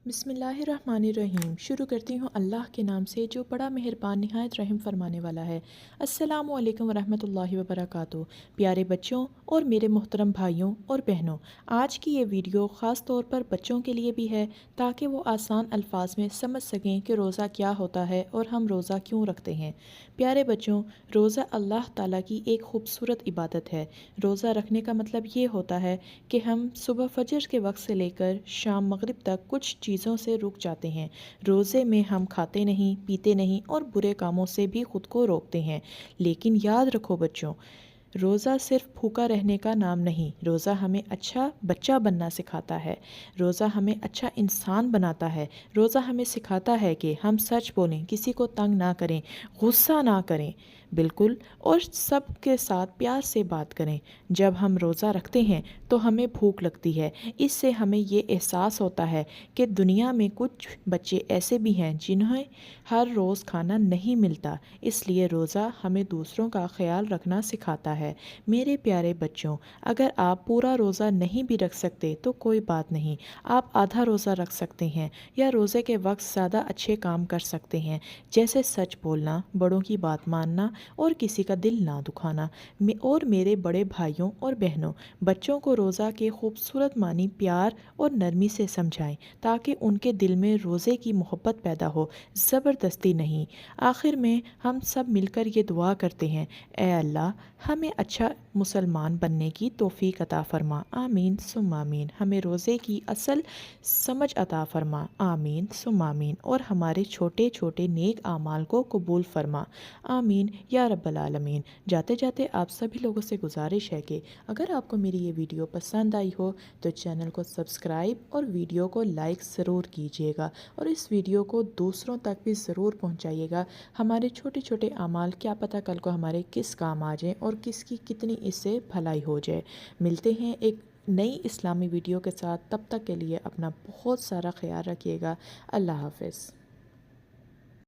बिस्मिल्लाहिर्रहमानिर्रहीम। शुरू करती हूँ अल्लाह के नाम से जो बड़ा मेहरबान निहायत रहम फरमाने वाला है। अस्सलामु अलैकुम वरहमतुल्लाहि वबरकातुहू। प्यारे बच्चों और मेरे मोहतरम भाइयों और बहनों, आज की ये वीडियो ख़ास तौर पर बच्चों के लिए भी है ताकि वो आसान अल्फाज में समझ सकें कि रोज़ा क्या होता है और हम रोज़ा क्यों रखते हैं। प्यारे बच्चों, रोज़ा अल्लाह ताला की एक खूबसूरत इबादत है। रोज़ा रखने का मतलब ये होता है कि हम सुबह फजर के वक्त से लेकर शाम मगरिब तक कुछ चीज़ों से रुक जाते हैं। रोज़े में हम खाते नहीं, पीते नहीं और बुरे कामों से भी ख़ुद को रोकते हैं। लेकिन याद रखो बच्चों, रोज़ा सिर्फ भूखा रहने का नाम नहीं, रोज़ा हमें अच्छा बच्चा बनना सिखाता है। रोज़ा हमें अच्छा इंसान बनाता है। रोज़ा हमें सिखाता है कि हम सच बोलें, किसी को तंग ना करें, गुस्सा ना करें, बिल्कुल, और सबके साथ प्यार से बात करें। जब हम रोज़ा रखते हैं तो हमें भूख लगती है। इससे हमें ये एहसास होता है कि दुनिया में कुछ बच्चे ऐसे भी हैं जिन्हें हर रोज़ खाना नहीं मिलता। इसलिए रोज़ा हमें दूसरों का ख्याल रखना सिखाता है। मेरे प्यारे बच्चों, अगर आप पूरा रोज़ा नहीं भी रख सकते तो कोई बात नहीं, आप आधा रोज़ा रख सकते हैं या रोज़े के वक्त ज़्यादा अच्छे काम कर सकते हैं, जैसे सच बोलना, बड़ों की बात मानना और किसी का दिल ना दुखाना। और मेरे बड़े भाइयों और बहनों, बच्चों को रोज़ा के खूबसूरत मानी प्यार और नरमी से समझाएं ताकि उनके दिल में रोज़े की मोहब्बत पैदा हो, ज़बरदस्ती नहीं। आखिर में हम सब मिलकर ये दुआ करते हैं, ए अल्लाह, हमें अच्छा मुसलमान बनने की तौफीक अता फरमा, आमीन सुम आमीन। हमें रोज़े की असल समझ अता फरमा, आमीन सुम आमीन। और हमारे छोटे छोटे नेक आमाल को कबूल फरमा, आमीन या रब्बल आलमीन। जाते जाते आप सभी लोगों से गुजारिश है कि अगर आपको मेरी ये वीडियो पसंद आई हो तो चैनल को सब्सक्राइब और वीडियो को लाइक ज़रूर कीजिएगा और इस वीडियो को दूसरों तक भी ज़रूर पहुंचाइएगा। हमारे छोटे छोटे आमाल क्या पता कल को हमारे किस काम आ जाए और किसकी कितनी इससे भलाई हो जाए। मिलते हैं एक नई इस्लामी वीडियो के साथ, तब तक के लिए अपना बहुत सारा ख्याल रखिएगा। अल्लाह हाफ़िज़।